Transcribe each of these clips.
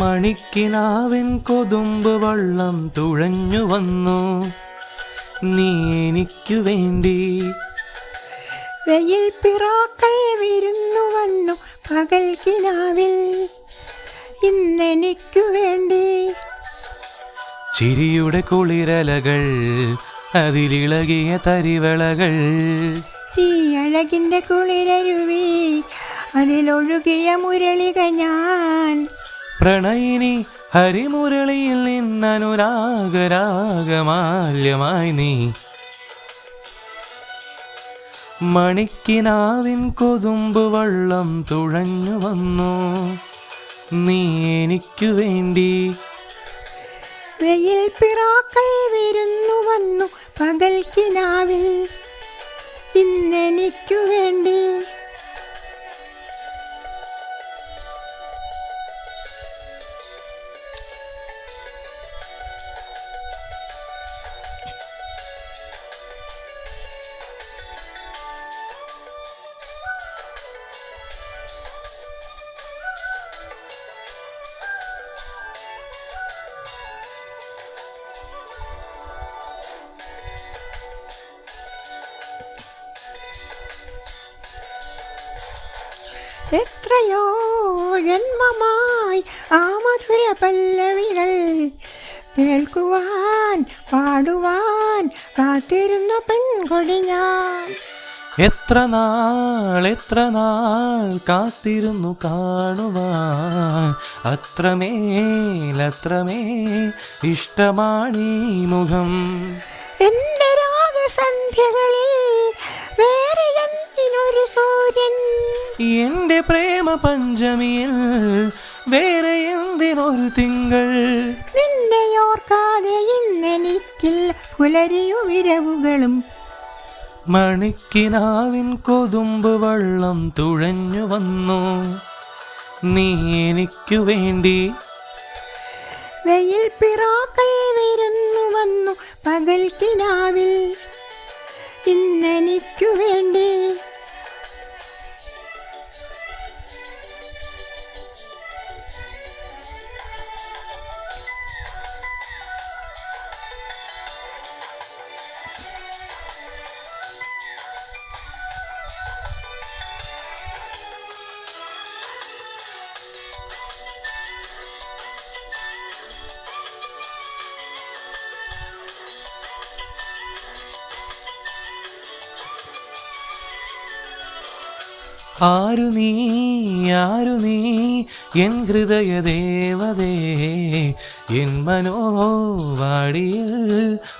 മണിക്കിനാവിൻ കൊതുമ്പ് വള്ളം തുഴഞ്ഞു വന്നു നീ എനിക്കു വേണ്ടി. വെയിൽ പിറാക്കൾ വിരുന്നു വന്നു പകൽ കിനാവിൽ ഇന്നെനിക്കു വേണ്ടി. ചിരിയുടെ കുളിരലകൾ അതിലിളകിയ തരിവളകൾ, ഈ അഴകിൻ്റെ കുളിരരുവി അതിലൊഴുകിയ മുരളിക ഞാൻ. പ്രണയിനി ഹരിമുരളിയിൽ നിന്നനുരാഗരാഗമാല്യമായി നീ. മണിക്കിനാവിൻ കൊതുമ്പ് വള്ളം തുഴഞ്ഞു വന്നു നീ എനിക്കു വേണ്ടി. വെയിൽ പിറാക്കൾ വിരുന്നു വന്നു പകൽ കിനാവിൽ ഇന്നെനിക്കു വേണ്ടി. എത്രയോ ജന്മമായി ആ മധുര പല്ലവികൾ കേൾക്കുവാൻ പാടുവാൻ കാത്തിരുന്ന പെൺകൊടി ഞാൻ. എത്ര നാൾ കാത്തിരുന്നു കാണുവാൻ, അത്രമേൽ ഇഷ്ടമാണീ മുഖം. എൻ്റെ രാഗസന്ധ്യകളിൽ വേറെ എന്തിനൊരു സൂര്യൻ, എൻ്റെ പ്രേമ പഞ്ചമിയിൽ വേറെ എന്തിനൊരു തിങ്കൾ. നിന്നെ ഓർക്കാതെ ഇന്നെനിക്കിൽ പുലരിയും വിരവുകളും. മണിക്കിനാവിൻ കൊതുമ്പ് വള്ളം തുഴഞ്ഞു വന്നു നീ എനിക്കു വേണ്ടി. വെയിൽ പിറാക്കൾ വിരുന്നു വന്നു പകൽ കിനാവിൽ ഇന്നെനിക്കു വേണ്ടി. ആരു നീ എൻ ഹൃദയ ദേവതേ, എൻ മനോവാടിയിൽ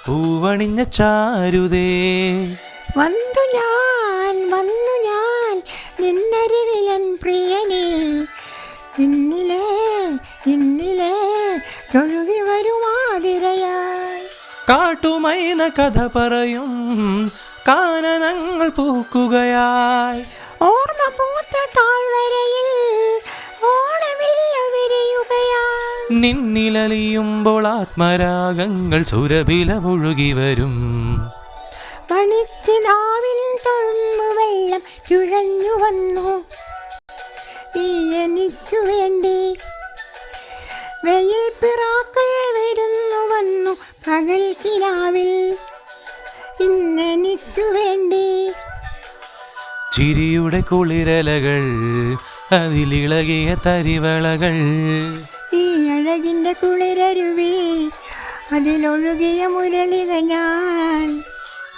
പൂവണിഞ്ഞ ചാരുതേ. വന്നു ഞാൻ നിന്നരികിലൻ പ്രിയനേ, ഇന്നിലേ ഒഴുകി വരുമാതിരയായി. കാട്ടുമൈന കഥ പറയും കാനനങ്ങൾ പൂക്കുകയായി. ഓർമ്മ പൂത്ത താഴ്വരയിൽ ഓണമില്ല വിരിയുകയായി. നിന്നിലലിയുമ്പോൾ ആത്മരാഗങ്ങൾ സുരഭില മുഴുകി വരും. മണിക്കിനാവിൻ തൊഴുമ്പ് വെള്ളം തുഴഞ്ഞു വന്നു നീ എനിക്കു വേണ്ടി. വെയിൽ പിറാക്കൾ വിരുന്നു വന്നു പകൽ കിനാവിൽ ഇന്നെനിക്കു വേണ്ടി. ചിരിയുടെ കുളിരലകൾ അതിലിളകിയ തരിവളകൾ, ഈ അഴകിൻ്റെ കുളിരരുവി അതിലൊഴുകിയ മുരളിക ഞാൻ.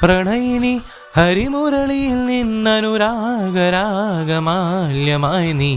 പ്രണയിനി ഹരിമുരളിയിൽ നിന്നനുരാഗരാഗമാല്യമായി നീ.